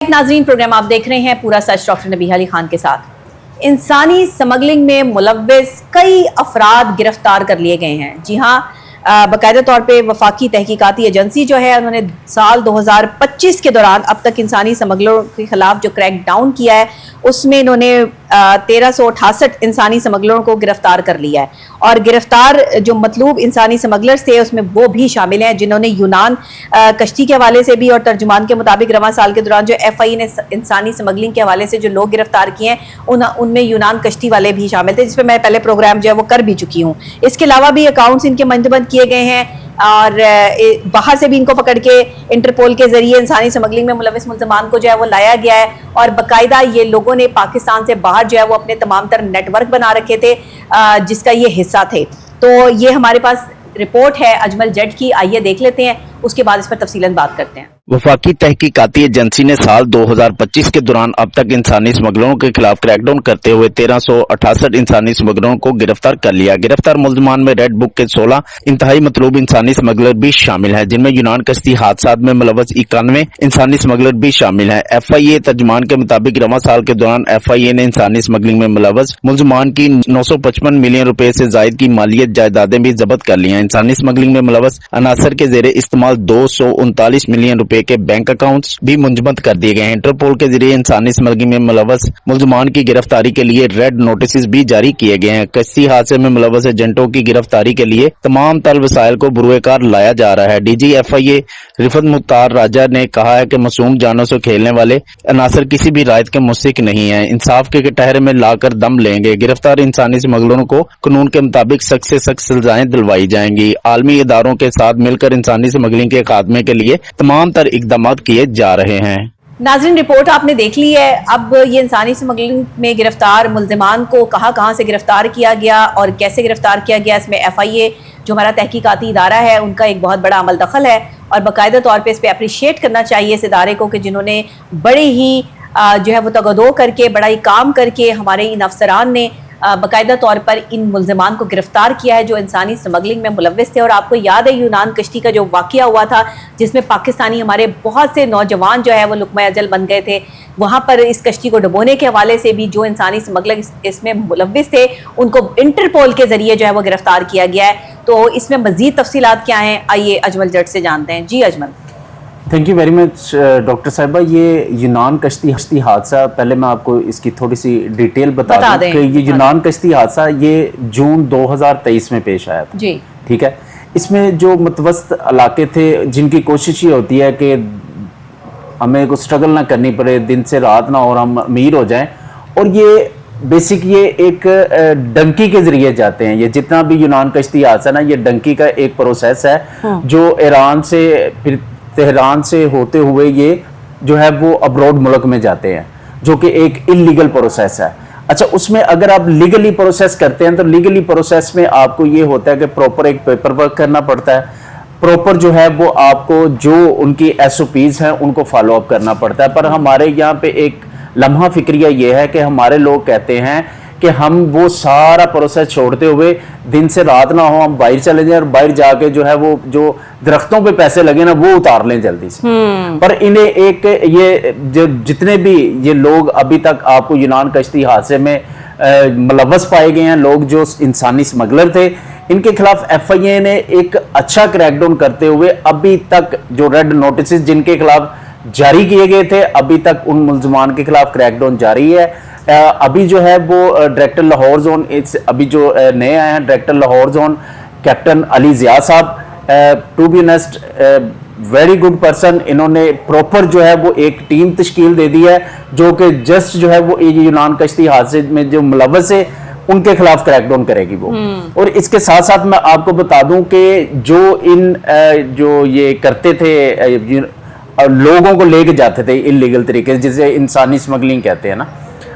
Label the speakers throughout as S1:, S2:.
S1: नाज़रीन, प्रोग्राम आप देख रहे हैं पूरा सच डॉक्टर नबीहा अली खान के साथ। इंसानी स्मगलिंग में मुलव्विस कई अफराद गिरफ्तार कर लिए गए हैं। जी हाँ, बाकायदा तौर पे वफाकी तहकीकाती एजेंसी जो है उन्होंने साल 2025 के दौरान अब तक इंसानी स्मगलरों के खिलाफ जो क्रैक डाउन किया है उसमें इन्होंने 1368 इंसानी स्मगलरों को गिरफ्तार कर लिया है। और गिरफ्तार जो मतलूब इंसानी स्मगलर्स थे उसमें वो भी शामिल हैं जिन्होंने यूनान कश्ती के हवाले से भी, और तर्जुमान के मुताबिक रवां साल के दौरान जो FI ने इंसानी स्मगलिंग के हवाले से जो लोग गिरफ्तार किए हैं उनमें यूनान कश्ती वाले भी शामिल थे, जिस पर मैं पहले प्रोग्राम जो है वो कर भी चुकी हूँ। इसके अलावा भी अकाउंट्स इनके मंजबंद किए गए हैं और बाहर से भी इनको पकड़ के इंटरपोल के जरिए इंसानी स्मगलिंग में मुलविस मुल्ज़मान को जो है वो लाया गया है। और बाकायदा ये लोगों ने पाकिस्तान से बाहर जो है वो अपने तमाम तर नेटवर्क बना रखे थे जिसका ये हिस्सा थे। तो ये हमारे पास रिपोर्ट है अजमल जट की, आइए देख लेते हैं, उसके बाद इस पर तफसीलन बात करते हैं।
S2: वफाकी तहकीकाती एजेंसी ने साल 2025 के दौरान अब तक इंसानी स्मगलरों के खिलाफ क्रैकडाउन करते हुए 1368 इंसानी स्मगलरों को गिरफ्तार कर लिया। गिरफ्तार मुल्ज़मान में रेड बुक के 16 इंतहाई मतलूब इंसानी स्मगलर भी शामिल हैं, जिनमें यूनान कश्ती हादसा में मुलव्वस 91 इंसानी स्मगलर भी शामिल हैं। FIA तर्जुमान के मुताबिक रवां साल के दौरान FIA ने इंसानी स्मगलिंग में मुलव्वस मुल्ज़मान की 955 मिलियन रुपए से जायद की मालियत जायदादें भी जब्त कर ली हैं। इंसानी स्मगलिंग में मुलव्वस अनासर के जेरे इस्तेमाल 239 मिलियन रुपए के बैंक अकाउंट्स भी मुंजमद कर दिए गए हैं। इंटरपोल के जरिए इंसानी स्मगलिंग में मुलव्वस मुल्ज़मान की गिरफ्तारी के लिए रेड नोटिस भी जारी किए गए हैं। कश्ती हादसे में मुलव्वस एजेंटों की गिरफ्तारी के लिए तमाम तर वसाइल को बुरुएकार लाया जा रहा है। DG FIA रिफत मुख्तार राजा ने कहा है कि मासूम जानों से खेलने वाले अनासर किसी भी रायत के मुस्तिक नहीं है, इंसाफ के कटहरे में लाकर दम लेंगे। गिरफ्तार इंसानी स्मगलरों को कानून के मुताबिक सख्त से सख्त सजाएं दिलवाई जाएंगी। आलमी इदारों के साथ मिलकर इंसानी स्मगलिंग के खात्मे के लिए तमाम तर इकदाम किए जा रहे हैं।
S1: नाज़रीन, रिपोर्ट आपने देख ली है। अब ये इंसानी स्मगलिंग में गिरफ्तार मुल्ज़मान को कहाँ से गिरफ्तार किया गया और कैसे गिरफ्तार किया गया, इसमें FIA जो हमारा तहकीकाती इदारा है उनका एक बहुत बड़ा अमल दखल है और बाकायदा तौर पे इस पर अप्रिशिएट करना चाहिए इस इदारे को कि जिन्होंने बड़े ही जो है वो तगदो करके, बड़ा ही काम करके हमारे इन अफसरान ने बाकायदा तौर पर इन मुल्ज़मान को गिरफ्तार किया है जो इंसानी स्मगलिंग में मुलव्विस थे। और आपको याद है यूनान कश्ती का जो वाक़या हुआ था जिसमें पाकिस्तानी हमारे बहुत से नौजवान जो है वो लुक़मा अजल बन गए थे, वहाँ पर इस कश्ती को डुबोने के हवाले से भी जो इंसानी स्मगलर इसमें मुलव्विस थे उनको इंटरपोल के ज़रिए जो है वो गिरफ्तार किया गया है। तो इसमें मज़ीद तफसीलात क्या हैं, आइए अजमल जट से जानते हैं। जी Ajmal.
S3: Thank you very much doctor साहिबा। ये यूनान कश्ती हादसा, पहले मैं आपको इसकी थोड़ी सी डिटेल बता दूं कि ये यूनान कश्ती हादसा ये जून 2023 में पेश आया था जी, ठीक है। इसमें जो मुतवस्त इलाके थे जिनकी कोशिश ये होती है कि हमें को स्ट्रगल ना करनी पड़े, दिन से रात ना और हम अमीर हो जाएं, और ये बेसिक ये एक डंकी के जरिए जाते हैं। ये जितना भी यूनान कश्ती हादसा ना, ये डंकी का एक प्रोसेस है जो ईरान से फिर तेहरान से होते हुए ये जो है वो अब्रॉड मुल्क में जाते हैं, जो कि एक इलीगल प्रोसेस है। अच्छा, उसमें अगर आप लीगली प्रोसेस करते हैं तो लीगली प्रोसेस में आपको ये होता है कि प्रॉपर एक पेपर वर्क करना पड़ता है, प्रॉपर जो है वो आपको जो उनकी SOPs हैं उनको फॉलो अप करना पड़ता है। पर हमारे यहाँ पे एक लम्हा फिक्रिया ये है कि हमारे लोग कहते हैं कि हम वो सारा प्रोसेस छोड़ते हुए दिन से रात ना हो, हम बाहर चले जाएं और बाहर जाके जो है वो जो दरख्तों पे पैसे लगे ना वो उतार लें जल्दी से। पर इन्हें एक ये जो जितने भी ये लोग अभी तक आपको यूनान कश्ती हादसे में मुलव्वस पाए गए हैं, लोग जो इंसानी स्मगलर थे, इनके खिलाफ FIA ने एक अच्छा क्रैकडाउन करते हुए अभी तक जो रेड नोटिस जिनके खिलाफ जारी किए गए थे, अभी तक उन मुल्ज़मान के खिलाफ क्रैकडाउन जारी है। अभी जो है वो डायरेक्टर लाहौर जोन, अभी जो नए आए हैं director Lahore zone captain Ali Zia साहब, to be honest very good person. इन्होंने प्रॉपर जो है वो एक टीम तश्कील दे दी है जो कि जस्ट जो है वो यूनान कश्ती हादसे में जो मुलव्वस है उनके खिलाफ क्रैकडाउन करेगी वो। और इसके साथ साथ मैं आपको बता दूं कि जो इन जो ये करते थे लोगों को लेके जाते थे इलीगल तरीके से, जिसे इंसानी स्मगलिंग कहते हैं ना।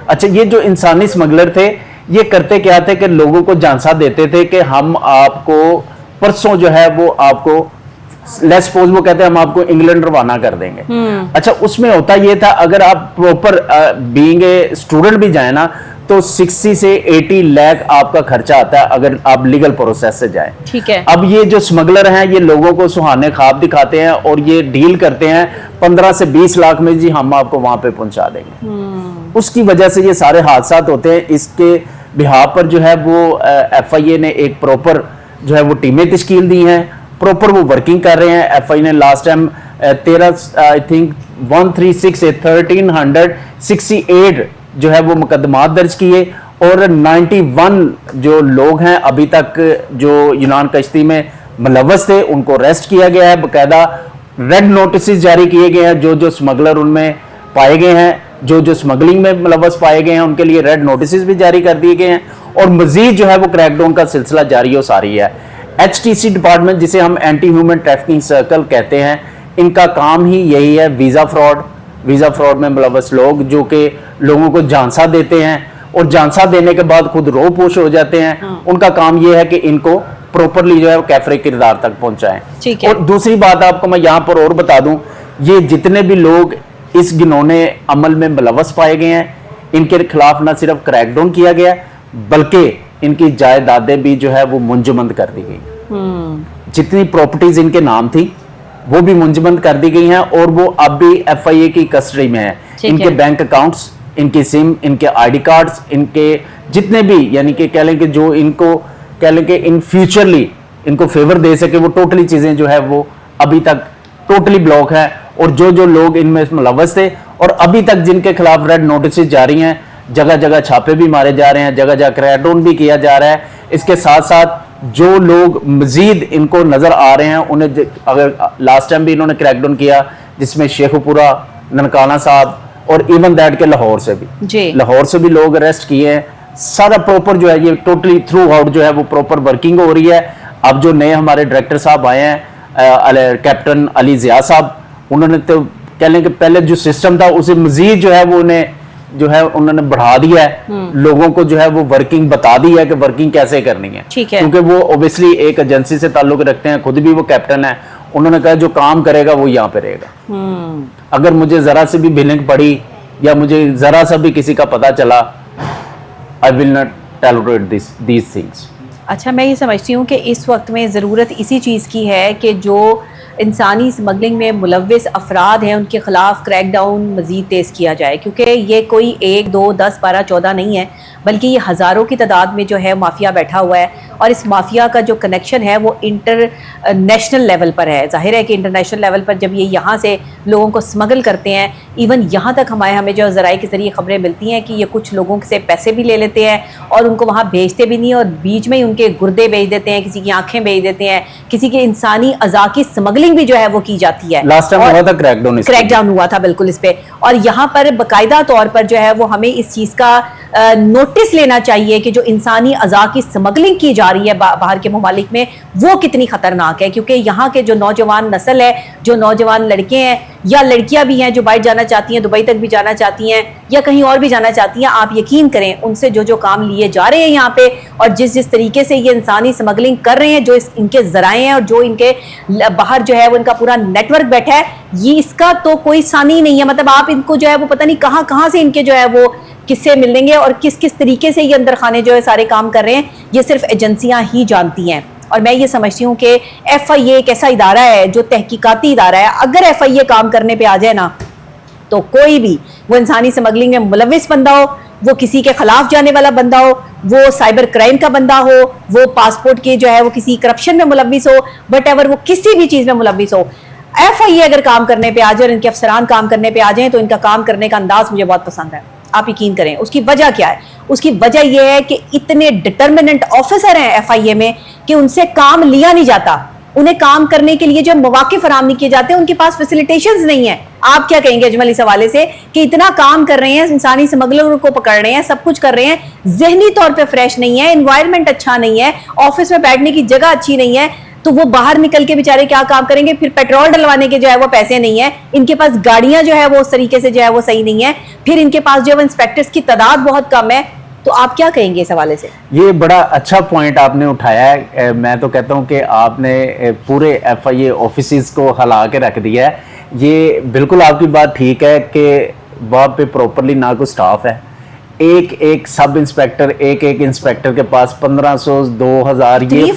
S3: अच्छा, ये जो इंसानी स्मगलर थे ये करते क्या थे कि लोगों को झांसा देते थे कि हम आपको परसों जो है वो आपको लेट्स सपोज वो कहते हैं हम आपको इंग्लैंड रवाना कर देंगे। अच्छा, उसमें होता ये था अगर आप प्रॉपर बीइंग ए स्टूडेंट भी जाए ना तो تو 60 سے 80 लाख आपका खर्चा आता है अगर आप लीगल प्रोसेस से जाएं।
S1: ठीक है।
S3: अब ये जो स्मगलर हैं ये लोगों को सुहाने ख्वाब दिखाते हैं और ये डील करते हैं 15 से 20 लाख में, जी हम आपको वहां पे पहुंचा देंगे। उसकी वजह से ये सारे हादसात होते हैं। इसके बिहार पर जो है वो FIA ने एक प्रॉपर जो है वो टीमें तश्कील दी हैं, प्रॉपर वो वर्किंग कर रहे हैं। FIA ने लास्ट टाइम 1368 जो है वो मुकदमात दर्ज किए और 91 जो लोग हैं अभी तक जो यूनान कश्ती में मुलव्वस थे उनको अरेस्ट किया गया है। बाकायदा रेड नोटिस जारी किए गए हैं। जो स्मगलर उनमें पाए गए हैं, जो स्मगलिंग में मुलव्वस पाए गए हैं, उनके लिए रेड नोटिस भी जारी कर दिए गए हैं और मजीद जो है वो क्रैकडाउन का सिलसिला जारी हो सारी है। HTC डिपार्टमेंट, जिसे हम एंटी ह्यूमन ट्रैफिकिंग सर्कल कहते हैं, इनका काम ही यही है वीज़ा फ्रॉड में मुलव्वस लोग जो कि लोगों को झांसा देते हैं और झांसा देने के बाद खुद रोपोश हो जाते हैं, उनका काम यह है कि इनको प्रॉपरली जो है कैफरे किरदार तक पहुंचाएं। और दूसरी बात आपको मैं यहाँ पर और बता दूं, ये जितने भी लोग इस घिनौने अमल में मुलव्वस पाए गए हैं, इनके खिलाफ न सिर्फ क्रैकडाउन किया गया बल्कि इनकी जायदादें भी जो है वो मुंजमद कर दी गई। जितनी प्रॉपर्टीज इनके नाम थी वो भी मुंजमद कर दी गई हैं और वो अब भी FIA की कस्टडी में है। इनके बैंक अकाउंट्स, इनकी सिम, इनके ID कार्ड्स, इनके जितने भी यानी कि कह लें कि जो इनको कह लें कि इन फ्यूचरली इनको फेवर दे सके, वो टोटली चीजें जो है वो अभी तक टोटली ब्लॉक है। और जो लोग इनमें मुलव्वस थे और अभी तक जिनके खिलाफ रेड नोटिस जारी हैं, जगह जगह छापे भी मारे जा रहे हैं, जगह जगह क्रैकडाउन भी किया जा रहा है। इसके साथ साथ जो लोग मजीद इनको नजर आ रहे हैं, उन्हें अगर लास्ट टाइम भी इन्होंने क्रैकडाउन किया जिसमें शेखपुरा, ननकाना साहब और इवन दैट के लाहौर से भी लोग अरेस्ट किए हैं। सारा प्रॉपर जो है ये टोटली थ्रू आउट जो है वो प्रॉपर वर्किंग हो रही है। अब जो नए हमारे डायरेक्टर साहब आए हैं, कैप्टन अली जिया साहब, उन्होंने तो कह लें कि पहले जो सिस्टम था उसे मजीद जो है वो उन्होंने बढ़ा दिया है। लोगों को जो है वो वर्किंग बता दी है कि वर्किंग कैसे करनी है। क्योंकि वो ओबियसली एक एजेंसी से ताल्लुक रखते हैं, खुद भी वो कैप्टन है। उन्होंने कहा जो काम करेगा वो यहाँ पे रहेगा। अगर मुझे जरा से भी बिलिंग पड़ी या मुझे जरा सा भी किसी का पता चला, I will not tolerate these things.
S1: अच्छा, मैं ये समझती हूँ कि इस वक्त में ज़रूरत इसी चीज़ की है कि जो इंसानी स्मगलिंग में मुलव्वस अफराद हैं उनके ख़िलाफ़ क्रैकडाउन मज़ीद तेज़ किया जाए, क्योंकि ये कोई 1, 2, 10, 12, 14 नहीं है, बल्कि ये हज़ारों की तादाद में जो है माफिया बैठा हुआ है। और इस माफिया का जो कनेक्शन है वो इंटरनेशनल लेवल पर है। ज़ाहिर है कि इंटरनेशनल लेवल पर जब ये यहाँ से लोगों को स्मगल करते हैं, इवन यहाँ तक हमें जो ज़राए के ज़रिए ख़बरें मिलती हैं कि ये कुछ लोगों से पैसे भी ले लेते हैं और उनको वहाँ भेजते भी नहीं, और बीच में ही उनके गुर्दे भेज देते हैं, किसी की आंखें भेज देते हैं, किसी के इंसानी अज़ा की स्मगलिंग भी जो है वो की जाती है।
S3: लास्ट टाइम हुआ था क्रैकडाउन
S1: हुआ था बिल्कुल इस पे। और यहाँ पर बाकायदा तौर पर जो है वो हमें इस चीज़ का नोटिस लेना चाहिए कि जो इंसानी अज़ा की स्मगलिंग की जा रही है बाहर के ममालिक में, वो कितनी ख़तरनाक है। क्योंकि यहाँ के जो नौजवान नस्ल है, जो नौजवान लड़के हैं या लड़कियां भी हैं जो बाहर जाना चाहती हैं, दुबई तक भी जाना चाहती हैं या कहीं और भी जाना चाहती हैं, आप यकीन करें उनसे जो काम लिए जा रहे हैं यहाँ पे और जिस तरीके से ये इंसानी स्मगलिंग कर रहे हैं, जो इनके ज़राए हैं और जो इनके बाहर जो है वो इनका पूरा नेटवर्क बैठा है, ये इसका तो कोई सानी नहीं है। मतलब आप इनको जो है वो पता नहीं कहाँ से इनके जो है वो किससे मिलेंगे और किस तरीके से ये अंदर खाने जो है सारे काम कर रहे हैं, ये सिर्फ एजेंसियां ही जानती हैं। और मैं ये समझती हूँ कि FIA एक ऐसा इदारा है जो तहकीकाती इदारा है। अगर FIA काम करने पे आ जाए ना, तो कोई भी, वो इंसानी स्मगलिंग में मुलव्वस बंदा हो, वो किसी के खिलाफ जाने वाला बंदा हो, वो साइबर क्राइम का बंदा हो, वो पासपोर्ट के जो है वो किसी करप्शन में मुलव्वस हो, वट वो किसी भी चीज़ में मुलव्वस हो, FIA अगर काम करने पे आ जाए और इनके अफसरान काम करने पे आ जाएं, तो इनका काम करने का अंदाज मुझे बहुत पसंद है। आप यकीन करें। उसकी वजह क्या है? उसकी वजह यह है कि इतने डिटर्मिनेंट ऑफिसर हैं FIA में कि उनसे काम लिया नहीं जाता। उन्हें काम करने के लिए जो मौके फराहम नहीं किए जाते, उनके पास फैसिलिटेशंस नहीं है। आप क्या कहेंगे अजमल इस हवाले से कि इतना काम कर रहे हैं, इंसानी स्मगलर को पकड़ रहे हैं, सब कुछ कर रहे हैं, जहनी तौर पे फ्रेश नहीं है, एनवायरनमेंट अच्छा नहीं है, ऑफिस में बैठने की जगह अच्छी नहीं है, तो वो बाहर निकल के बेचारे क्या काम करेंगे? फिर पेट्रोल डलवाने के जो है वो पैसे नहीं है, इनके पास गाड़ियां जो है वो उस तरीके से जो है वो सही नहीं है, फिर इनके पास जो है इंस्पेक्टर्स की तादाद बहुत कम है। तो आप क्या कहेंगे इस हवाले से?
S3: ये बड़ा अच्छा पॉइंट आपने उठाया है। मैं तो कहता हूं कि आपने पूरे FIA ऑफिसेज को हिला के रख दिया है। ये बिल्कुल आपकी बात ठीक है कि वहाँ पे प्रॉपरली ना कोई स्टाफ है, एक सब इंस्पेक्टर, एक इंस्पेक्टर के पास 1500 2000
S1: ये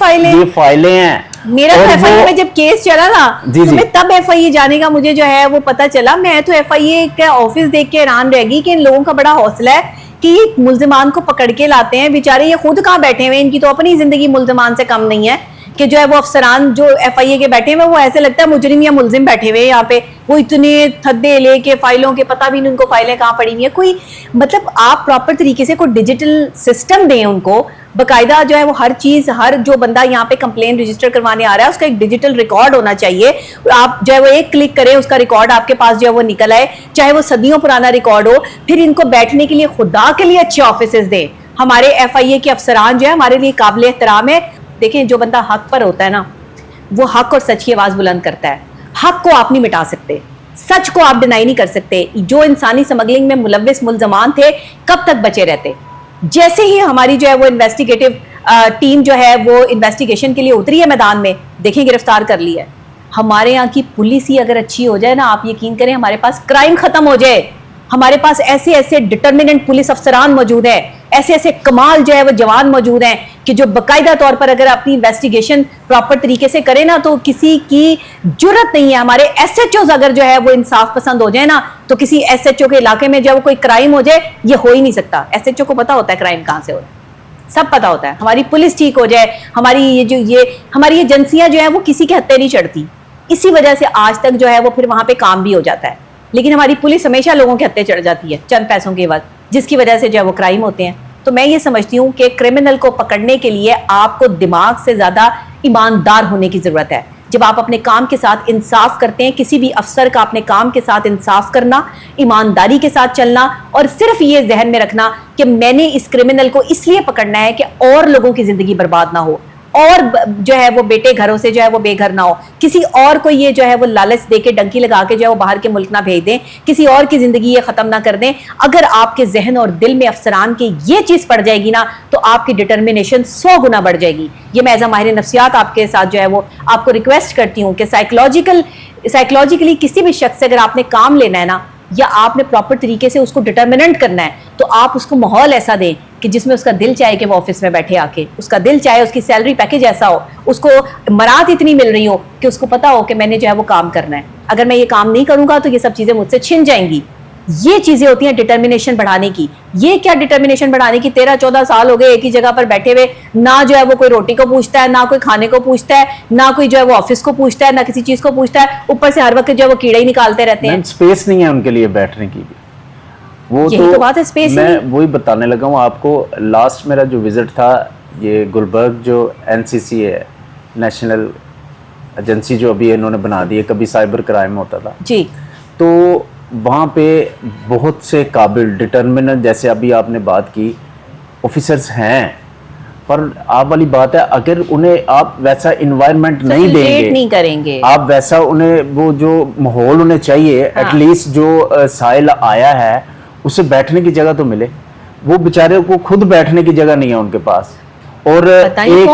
S3: फाइलें हैं।
S1: मेरा तो एफआईए में जब केस चला ना, तो मैं तब एफआईए जाने का मुझे जो है वो पता चला। मैं तो एफआईए का ऑफिस देख के हैरान रह गई कि इन लोगों का बड़ा हौसला है कि मुल्जिमान को पकड़ के लाते हैं। बेचारे ये खुद कहाँ बैठे हुए, इनकी तो अपनी जिंदगी मुल्जिमान से कम नहीं है कि जो है वो अफसरान जो एफआईए के बैठे हुए, वो ऐसे लगता है मुजरिम या मुल्जिम बैठे हुए यहाँ पे। वो इतने थद्दे लेके फाइलों के, पता भी नहीं उनको फाइलें कहाँ पड़ी हुई है। कोई मतलब आप प्रॉपर तरीके से कोई डिजिटल सिस्टम दें उनको, बकायदा जो है वो हर चीज, हर जो बंदा यहाँ पे कंप्लेन रजिस्टर करवाने आ रहा है उसका एक डिजिटल रिकॉर्ड होना चाहिए। आप जो है वो एक क्लिक करें, उसका रिकॉर्ड आपके पास जो है वो निकल आए, चाहे वो सदियों पुराना रिकॉर्ड हो। फिर इनको बैठने के लिए खुदा के लिए अच्छे ऑफिसेज दें। हमारे एफआईए के अफसरान जो है हमारे लिए काबिल एहतराम है। देखें, जो बंदा हक पर होता है ना, वो हक और सच की आवाज बुलंद करता है। हक को आप नहीं मिटा सकते, सच को आप डिनाई नहीं कर सकते। जो इंसानी स्मगलिंग में मुलव्विस मुल्जमान थे, कब तक बचे रहते? जैसे ही हमारी जो है वो इन्वेस्टिगेटिव टीम जो है वो इन्वेस्टिगेशन के लिए उतरी है मैदान में, देखें गिरफ्तार कर लिया है। हमारे यहाँ की पुलिस ही अगर अच्छी हो जाए ना, आप यकीन करें हमारे पास क्राइम खत्म हो जाए। हमारे पास ऐसे ऐसे डिटर्मिनेंट पुलिस अफसरान मौजूद है, ऐसे ऐसे कमाल जो है वो जवान मौजूद हैं कि जो बाकायदा तौर पर अगर अपनी इन्वेस्टिगेशन प्रॉपर तरीके से करे ना, तो किसी की जुर्रत नहीं है। हमारे एसएचओ अगर जो है वो इंसाफ पसंद हो जाए ना, तो किसी एसएचओ के इलाके में जब कोई क्राइम हो जाए, ये हो ही नहीं सकता। एसएचओ को पता होता है क्राइम कहाँ से हो रहा है, सब पता होता है। हमारी पुलिस ठीक हो जाए, हमारी हमारी एजेंसियां जो है वो किसी के हत्थे नहीं चढ़ती। इसी वजह से आज तक जो है वो फिर वहां पे काम भी हो जाता है। लेकिन हमारी पुलिस हमेशा लोगों के हत्थे चढ़ जाती है चंद पैसों के बाद, जिसकी वजह से जो है वो क्राइम होते हैं। तो मैं ये समझती हूँ कि क्रिमिनल को पकड़ने के लिए आपको दिमाग से ज्यादा ईमानदार होने की जरूरत है। जब आप अपने काम के साथ इंसाफ करते हैं, किसी भी अफसर का अपने काम के साथ इंसाफ करना, ईमानदारी के साथ चलना, और सिर्फ ये जहन में रखना कि मैंने इस क्रिमिनल को इसलिए पकड़ना है कि और लोगों की जिंदगी बर्बाद ना हो, और जो है वो बेटे घरों से जो है वो बेघर ना हो, किसी और को ये जो है वो लालच देके डंकी लगा के जो है वो बाहर के मुल्क ना भेज दें, किसी और की जिंदगी ये खत्म ना कर दें। अगर आपके जहन और दिल में अफसरान की ये चीज पड़ जाएगी ना, तो आपकी डिटर्मिनेशन 100 गुना बढ़ जाएगी। ये मैं एज अ माहिर नफ्सियात आपके साथ जो है वो आपको रिक्वेस्ट करती हूँ कि साइकोलॉजिकली किसी भी शख्स से अगर आपने काम लेना है ना, या आपने प्रॉपर तरीके से उसको डिटर्मिनेंट करना है, तो आप उसको माहौल ऐसा दें कि जिसमें उसका दिल चाहे कि वो ऑफिस में बैठे आके, उसका दिल चाहे उसकी सैलरी पैकेज ऐसा हो, उसको मरात इतनी मिल रही हो कि उसको पता हो कि मैंने जो है वो काम करना है। अगर मैं ये काम नहीं करूंगा तो ये सब चीजें मुझसे छिन जाएंगी। ये चीजें होती हैं डिटर्मिनेशन बढ़ाने की। ये क्या डिटर्मिनेशन बढ़ाने की, 13-14 साल हो गए एक ही जगह पर बैठे हुए, ना जो है वो कोई रोटी को पूछता है, ना कोई खाने को पूछता है, ना कोई जो है वो ऑफिस को पूछता है, ना किसी चीज को पूछता है, ऊपर से हर वक्त जो है वो कीड़े ही निकालते रहते हैं।
S3: स्पेस नहीं है उनके लिए बैठने की भी। वो
S1: तो बात है, स्पेस
S3: मैं वही बताने लगा हूँ आपको। लास्ट मेरा जो विजिट था, ये गुलबर्ग जो एनसीसी है, नेशनल एजेंसी जो अभी इन्होंने बना दी है, कभी साइबर क्राइम होता था
S1: जी,
S3: तो वहाँ पे बहुत से काबिल डिटर्मिनेंट, जैसे अभी आपने बात की, ऑफिसर्स हैं। पर आप वाली बात है, अगर उन्हें आप वैसा इन्वायरमेंट नहीं देंगे,
S1: नहीं करेंगे,
S3: आप वैसा उन्हें वो जो माहौल उन्हें चाहिए, एटलीस्ट जो साइल आया है उसे बैठने की जगह तो मिले। वो बेचारे को खुद बैठने की जगह नहीं है उनके पास। और एक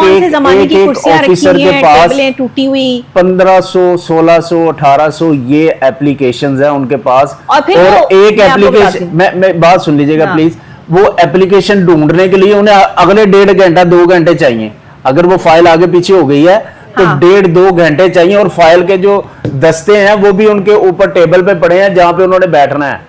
S3: ऑफिसर के पास
S1: टूटी हुई
S3: 1500, 1600, 1800 ये एप्लीकेशंस हैं उनके पास। और एक एप्लीकेशन, मैं बात सुन लीजिएगा प्लीज, वो एप्लीकेशन ढूंढने के लिए उन्हें अगले 1.5 घंटा 2 घंटे चाहिए। अगर वो फाइल आगे पीछे हो गई है तो 1.5-2 घंटे चाहिए। और फाइल के जो दस्ते हैं वो भी उनके ऊपर टेबल पे पड़े हैं जहां पे उन्होंने बैठना है।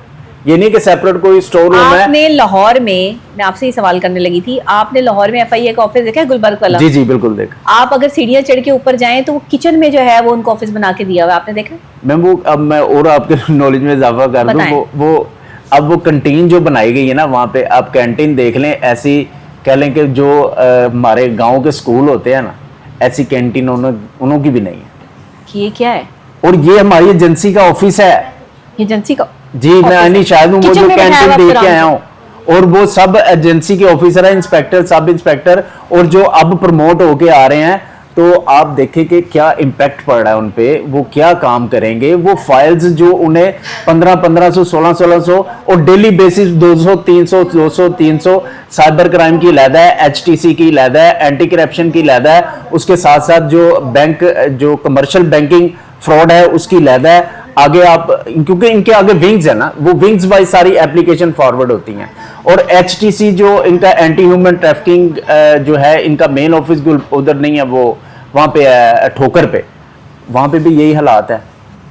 S3: ये नहीं कि सेपरेट कोई स्टोर रूम है।
S1: आपने लाहौर में, मैं आपसे ही सवाल करने लगी थी, आपने लाहौर में एफआईए का ऑफिस देखा है, गुलबर्ग वाला?
S3: जी जी बिल्कुल देखा।
S1: आप अगर सीढ़ियां चढ़ के ऊपर जाएं तो वो किचन में जो है वो उनको ऑफिस बना के दिया हुआ, आपने देखा?
S3: मैं वो, अब मैं और आपके नॉलेज में इजाफा कर दूं, वो अब वो कैंटीन जो बनाई गई है ना, वहाँ पे आप कैंटीन देख लें, ऐसी कह लें कि जो हमारे गाँव के स्कूल होते हैं ना, ऐसी कैंटीन उन्हों की भी नहीं है।
S1: ये क्या है?
S3: और ये हमारी एजेंसी का ऑफिस है।
S1: एजेंसी का?
S3: जी, मैं नहीं, शायद वो जो कैंटीन देख के आया हूँ, और वो सब एजेंसी के ऑफिसर है, इंस्पेक्टर, सब इंस्पेक्टर, और जो अब प्रमोट होके आ रहे हैं। तो आप देखें कि क्या इम्पैक्ट पड़ रहा है उन पे, वो क्या काम करेंगे। वो फाइल्स जो उन्हें 1500, 1600 और डेली बेसिस 200, 300, 200, 300 साइबर क्राइम की लैदा है, एचटीसी की लैदा है, एंटी करप्शन की लैदा है, उसके साथ साथ जो बैंक, जो कमर्शियल बैंकिंग फ्रॉड है उसकी लैदा है। आगे आप, क्योंकि इनके आगे विंग्स है ना, वो विंग्स वाइज सारी एप्लीकेशन फॉरवर्ड होती हैं। और HTC जो इनका एंटी ह्यूमन ट्रैफिकिंग जो है, इनका मेन ऑफिस उधर नहीं है, वो वहाँ पे है ठोकर पे, वहाँ पे भी यही हालात है,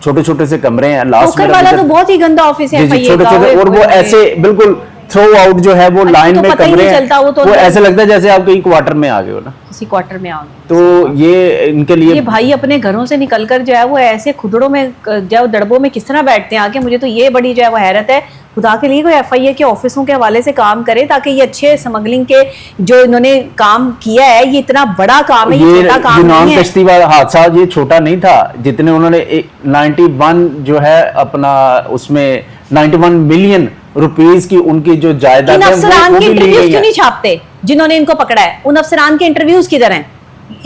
S3: छोटे छोटे से कमरे हैं। लास्ट
S1: ठोकर वाला तो बहुत ही गंदा ऑफिस है,
S3: छोटे छोटे, और वो ऐसे बिल्कुल थ्रो आउट जो है वो लाइन में कमरे हैं, वो ऐसे लगता है जैसे आप कहीं क्वार्टर में आ गए हो ना,
S1: किसी क्वार्टर में आ गए।
S3: तो ये इनके लिए,
S1: ये भाई अपने घरों से निकलकर जो है वो ऐसे खुदड़ों में जो है दड़बों में किस तरह बैठते हैं आके, मुझे तो ये बड़ी जो है वो हैरत है। खुदा के लिए कोई FIA के ऑफिसों के हवाले से काम करे, ताकि ये अच्छे स्मगलिंग के जो इन्होंने काम किया है, ये इतना बड़ा काम है, ये छोटा काम नहीं है।
S3: कश्ती वाला हादसा ये छोटा नहीं था, जितने उन्होंने 91 जो है अपना, उसमें 91 मिलियन रुपीस की उनकी जो जायदाद है,
S1: अफसरान के इंटरव्यूज क्यों नहीं छापते जिन्होंने इनको पकड़ा है? उन अफसरान के इंटरव्यूज किधर हैं?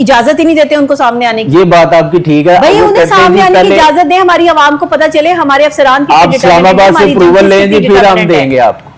S1: इजाजत ही नहीं देते उनको सामने आने की।
S3: ये बात आपकी ठीक है
S1: भाई, उन्हें सामने आने की इजाजत दें, हमारी आवाम को पता चले हमारे अफसरान की।
S3: आप इस्लामाबाद से अप्रूवल लें जी, फिर हम देंगे आपको।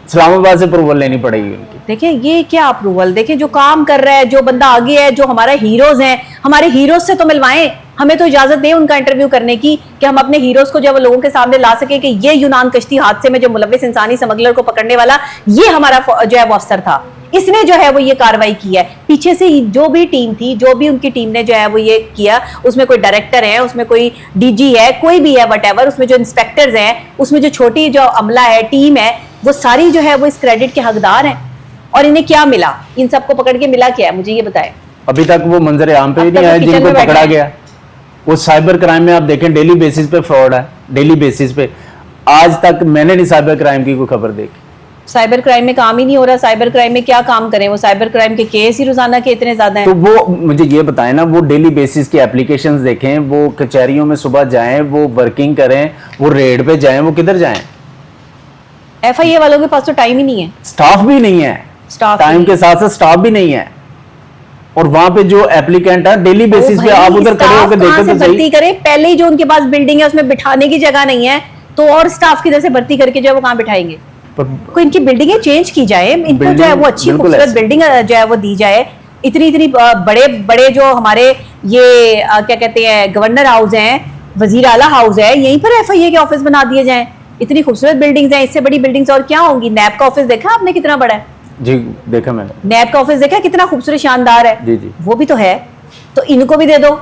S3: इस्लामाबाद से अप्रूवल लेनी पड़ेगी उनकी।
S1: देखिए ये क्या अप्रूवल, देखिए जो काम कर रहा है, जो बंदा आगे है, जो हमारा हीरोज हैं, हमारे हीरोज से तो मिलवाएं, हमें तो इजाजत दें उनका इंटरव्यू करने की, कि हम अपने हीरोज को जब लोगों के सामने ला सके कि ये यूनान कश्ती हादसे में जो मुलव्विस इंसानी स्मगलर को पकड़ने वाला ये हमारा जो है वो अफसर था, इसने जो है वो ये कार्रवाई की है। पीछे से जो भी टीम थी, जो भी उनकी टीम ने जो है वो ये किया, उसमें कोई डायरेक्टर है, उसमें कोई DG है, कोई भी है, वटएवर, उसमें जो इंस्पेक्टर्स हैं, उसमें जो छोटी जो अमला है, टीम है, वो सारी जो है वो इस क्रेडिट के हकदार हैं। और इन्हें क्या मिला? इन सबको पकड़ के मिला क्या है, मुझे ये बताएं।
S3: अभी तक वो मंजर आम पे भी नहीं आया जिनको पकड़ा गया। वो साइबर क्राइम में आप देखें डेली बेसिस पे फ्रॉड है, डेली बेसिस पे। आज तक मैंने नहीं साइबर क्राइम की कोई खबर देखी।
S1: साइबर क्राइम में काम ही नहीं हो रहा। साइबर क्राइम में क्या काम करें? वो साइबर क्राइम के केस ही रोजाना के इतने ज्यादा हैं।
S3: तो वो मुझे ये बताएं ना, वो डेली बेसिस की एप्लीकेशंस देखें, वो कचहरियों में सुबह जाएं, वो वर्किंग करें, वो रेड पे जाएं, वो किधर जाएं?
S1: FIA वालों के पास तो टाइम ही नहीं है,
S3: स्टाफ भी नहीं है,
S1: स्टाफ
S3: टाइम के साथ साथ स्टाफ भी नहीं है। और वहां पे जो एप्लीकेंट है डेली बेसिस पे आप उधर खड़े होकर देखें तो सही।
S1: भर्ती करें, पहले ही जो उनके पास बिल्डिंग है उसमें बिठाने की जगह नहीं है, तो और स्टाफ किधर से भर्ती करके जो है वो कहाँ बिठाएंगे? कोई इनकी बिल्डिंगें चेंज की जाए, इनको जो है वो अच्छी खूबसूरत बिल्डिंग जो है वो दी जाए। इतनी इतनी बड़े बड़े जो हमारे ये क्या कहते हैं गवर्नर हाउस हैं, वजीर आला हाउस है, यहीं पर FIA के ऑफिस बना दिए जाएं। इतनी खूबसूरत बिल्डिंग्स हैं, इससे बड़ी बिल्डिंग्स और क्या होंगी? नैब का ऑफिस देखा आपने कितना बड़ा है?
S3: जी देखा मैंने।
S1: नैब का ऑफिस देखा कितना खूबसूरत शानदार है?
S3: जी जी, वो
S1: भी तो है। तो इनको भी दे दो।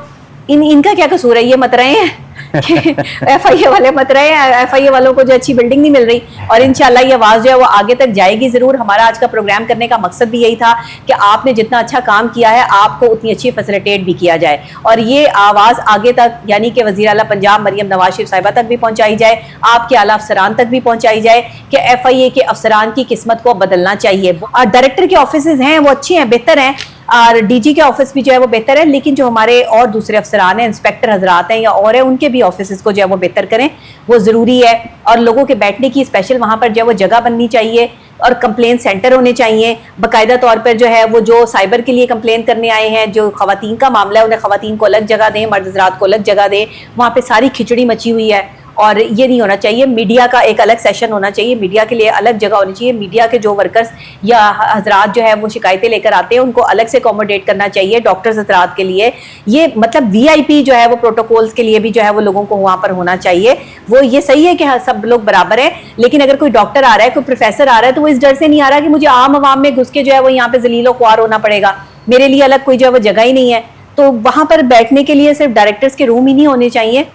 S1: इनका क्या कसूर है? ये मत रहे हैं FIA वाले मत रहे हैं, FIA वालों को जो अच्छी बिल्डिंग नहीं मिल रही। और इंशाल्लाह ये आवाज जो है वो आगे तक जाएगी जरूर। हमारा आज का प्रोग्राम करने का मकसद भी यही था कि आपने जितना अच्छा काम किया है आपको उतनी अच्छी फैसिलिटेट भी किया जाए, और ये आवाज आगे तक यानी कि वज़ीर आला पंजाब मरियम नवाज शरीफ साहिबा तक भी पहुंचाई जाए, आपके आला अफसरान तक भी पहुंचाई जाए कि FIA के अफसरान की किस्मत को बदलना चाहिए। और डायरेक्टर के ऑफिस हैं वो अच्छे हैं, बेहतर हैं, और DG के ऑफिस भी जो है वो बेहतर है, लेकिन जो हमारे और दूसरे अफसरान हैं, इंस्पेक्टर हजरात हैं या और है, उनके भी ऑफिस को जो है वो बेहतर करें, वो ज़रूरी है। और लोगों के बैठने की स्पेशल वहाँ पर जो है वो जगह बननी चाहिए, और कंप्लेंट सेंटर होने चाहिए बाकायदा तौर पर। जो है वो जो साइबर के लिए कंप्लेंट करने आए हैं, जो खवातीन का मामला है, उन्हें खवातीन को अलग जगह दें, मर्द हज़रात को अलग जगह दें। वहाँ पर सारी खिचड़ी मची हुई है, और ये नहीं होना चाहिए। मीडिया का एक अलग सेशन होना चाहिए, मीडिया के लिए अलग जगह होनी चाहिए। मीडिया के जो वर्कर्स या हजरात जो है वो शिकायतें लेकर आते हैं, उनको अलग से अकोमोडेट करना चाहिए। डॉक्टर्स हजरात के लिए ये मतलब VIP जो है वो प्रोटोकॉल्स के लिए भी जो है वो लोगों को वहाँ पर होना चाहिए। वो ये सही है कि सब लोग बराबर है, लेकिन अगर कोई डॉक्टर आ रहा है, कोई प्रोफेसर आ रहा है, तो वो इस डर से नहीं आ रहा कि मुझे आम आवाम में घुस के जो है वो यहाँ पे जलीलो ख्वार होना पड़ेगा, मेरे लिए अलग कोई जो है वो जगह ही नहीं है। तो वहाँ पर बैठने के लिए सिर्फ डायरेक्टर्स के रूम ही नहीं होने चाहिए।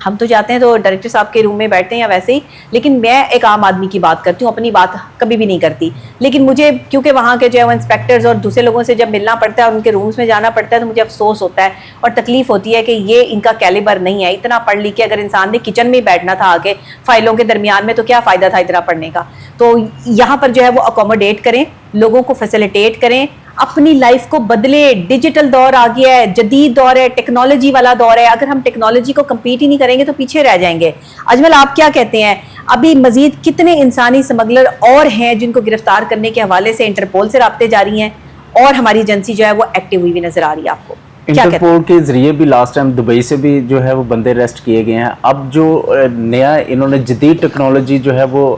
S1: हम तो जाते हैं तो डायरेक्टर साहब के रूम में बैठते हैं या वैसे ही, लेकिन मैं एक आम आदमी की बात करती हूँ, अपनी बात कभी भी नहीं करती। लेकिन मुझे क्योंकि वहाँ के जो है वो इंस्पेक्टर्स और दूसरे लोगों से जब मिलना पड़ता है, उनके रूम्स में जाना पड़ता है, तो मुझे अफसोस होता है और तकलीफ होती है कि ये इनका कैलिबर नहीं है। इतना पढ़ लिख के अगर इंसान ने किचन में ही बैठना था आके फाइलों के दरमियान में, तो क्या फ़ायदा था इतना पढ़ने का? तो यहाँ पर जो है वो अकोमोडेट करें, लोगों को फैसिलिटेट करें, अपनी लाइफ को बदले। डिजिटल दौर आ गया है, जदीद दौर है, टेक्नोलॉजी वाला दौर है। अगर हम टेक्नोलॉजी को कम्पीट ही नहीं करेंगे तो पीछे रह जाएंगे। अजमल, आप क्या कहते हैं? अभी मजीद कितने इंसानी स्मगलर और हैं जिनको गिरफ्तार करने के हवाले से इंटरपोल से राब्ते जारी हैं, और हमारी एजेंसी जो है वो एक्टिव हुई भी नजर आ रही है आपको?
S3: इंटरपोल के जरिए भी लास्ट टाइम दुबई से भी जो है वो बंदे अरेस्ट किए गए हैं। अब जो नया इन्होंने जदीद टेक्नोलॉजी जो है वो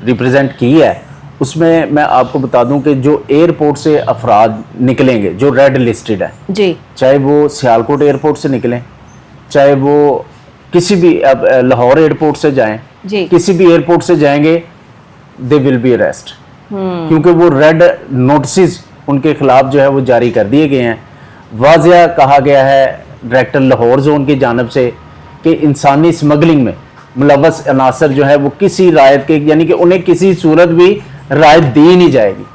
S3: रिप्रेजेंट की है, उसमें मैं आपको बता दूं कि जो एयरपोर्ट से अफराद निकलेंगे जो रेड लिस्टेड है जी, चाहे वो सियालकोट एयरपोर्ट से निकलें, चाहे वो किसी भी, अब लाहौर एयरपोर्ट से जाएं,
S1: जी
S3: किसी भी एयरपोर्ट से जाएंगे, दे विल बी अरेस्ट, क्योंकि वो रेड नोटिस उनके खिलाफ जो है वो जारी कर दिए गए हैं। वाज़िया कहा गया है डायरेक्टर लाहौर जोन की जानब से कि इंसानी स्मगलिंग में मुलव्वस अनासर जो है वो किसी रायत के, यानी कि उन्हें किसी सूरत भी रायत दी नहीं जाएगी,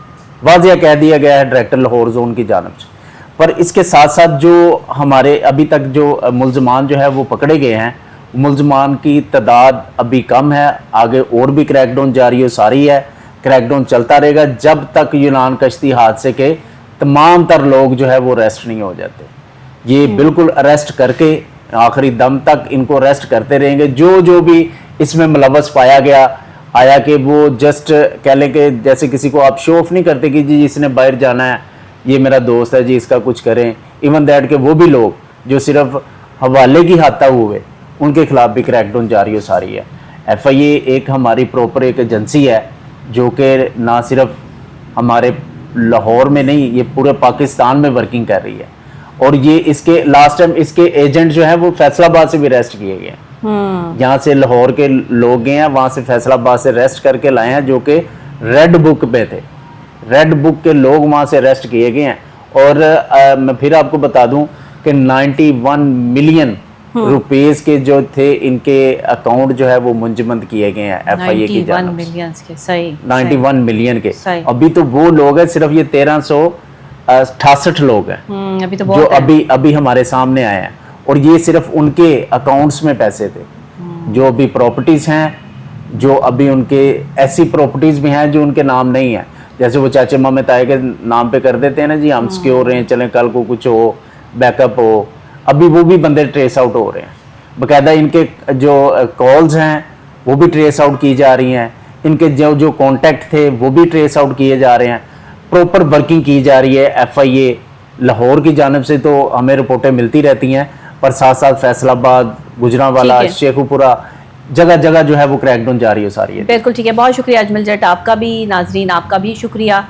S3: वाज़िया कह दिया गया है डायरेक्टर लाहौर जोन की जानब से। पर इसके साथ साथ जो हमारे अभी तक जो मुल्ज़मान जो है वो पकड़े गए हैं, मुल्ज़मान की तादाद अभी कम है, आगे और भी क्रैकडाउन जारी हो सारी है, क्रैकडाउन चलता रहेगा जब तक यूनान कश्ती हादसे के तमाम तर लोग जो है वो अरेस्ट नहीं हो जाते। ये बिल्कुल अरेस्ट करके आखिरी दम तक इनको अरेस्ट करते रहेंगे। जो भी इसमें मुलव्वस पाया गया, आया कि वो जस्ट कह लें कि जैसे किसी को आप शो ऑफ नहीं करते कि जी इसने बाहर जाना है, ये मेरा दोस्त है जी, इसका कुछ करें, इवन दैट के वो भी लोग जो सिर्फ हवाले की हद तक हुए, उनके खिलाफ भी क्रैकडाउन जारी हो सारी है। FIA एक हमारी प्रॉपर एक एजेंसी है जो कि ना सिर्फ हमारे लाहौर में नहीं, ये पूरे पाकिस्तान में वर्किंग कर रही है। और ये इसके लास्ट टाइम इसके एजेंट जो है वो फैसलाबाद से भी अरेस्ट किए गए हैं। यहाँ से लाहौर के लोग गए हैं, वहाँ से फैसलाबाद से अरेस्ट करके लाए हैं, जो कि रेड बुक पे थे, रेड बुक के लोग वहाँ से अरेस्ट किए गए हैं। और मैं फिर आपको बता दूं कि 91 मिलियन रुपीस के जो थे इनके अकाउंट जो है वो मुंजमद किए गए हैं FIA की जानब से।
S1: सही
S3: 91 मिलियन के।
S1: सही।
S3: अभी तो वो लोग हैं, सिर्फ ये 1368 लोग हैं
S1: अभी तो
S3: जो
S1: बहुत है।
S3: अभी हमारे सामने आए हैं, और ये सिर्फ उनके अकाउंट्स में पैसे थे। जो अभी प्रॉपर्टीज हैं, जो अभी उनके ऐसी प्रॉपर्टीज भी हैं जो उनके नाम नहीं है, जैसे वो चाचे मामे ताए के नाम पे कर देते हैं ना जी, हम सिक्योर हैं, चलें कल को कुछ हो, बैकअप हो, अभी वो भी बंदे ट्रेस आउट हो रहे हैं। बाकायदा इनके जो कॉल्स हैं वो भी ट्रेस आउट की जा रही हैं, इनके जो कॉन्टैक्ट थे वो भी ट्रेस आउट किए जा रहे हैं। प्रॉपर वर्किंग की जा रही है FIA लाहौर की जानब से, तो हमें रिपोर्टें मिलती रहती हैं, पर साथ साथ फैसलाबाद, गुजरांवाला, शेखुपुरा, जगह जगह जो है वो क्रैकडाउन जारी हो सारी है।
S1: बिल्कुल ठीक है, बहुत शुक्रिया अजमल जट, आपका भी, नाजरीन आपका भी शुक्रिया।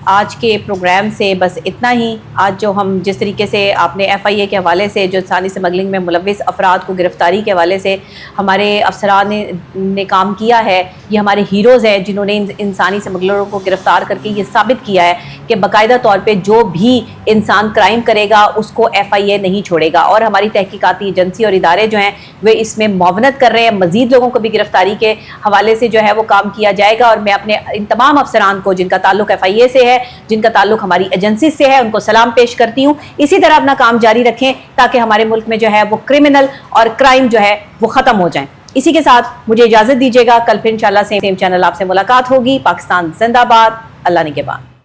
S1: आज के प्रोग्राम से बस इतना ही। आज जो हम जिस तरीके से आपने FIA के हवाले से जो इंसानी स्मगलिंग में मुलव्विस अफराद को गिरफ्तारी के हवाले से हमारे अफसरान ने काम किया है, ये हमारे हीरोज़ हैं जिन्होंने इंसानी स्मगलरों को गिरफ्तार करके ये साबित किया है कि बाकायदा तौर पे जो भी इंसान क्राइम करेगा उसको FIA नहीं छोड़ेगा। और हमारी तहकीकाती एजेंसी और इदारे जो हैं वे इसमें मुआवनत कर रहे हैं। मज़ीद लोगों को भी गिरफ्तारी के हवाले से जो है वो काम किया जाएगा। और मैं अपने इन तमाम अफसरान को जिनका ताल्लुक FIA से है, जिनका ताल्लुक हमारी एजेंसी से है, उनको सलाम पेश करती हूँ। इसी तरह अपना काम जारी रखें ताकि हमारे मुल्क में जो है वो क्रिमिनल और क्राइम जो है वो ख़त्म हो जाए। इसी के साथ मुझे इजाज़त दीजिएगा। कल फिर इंशाल्लाह सेम चैनल आपसे मुलाकात होगी। पाकिस्तान जिंदाबाद, अल्लाह निगहबान।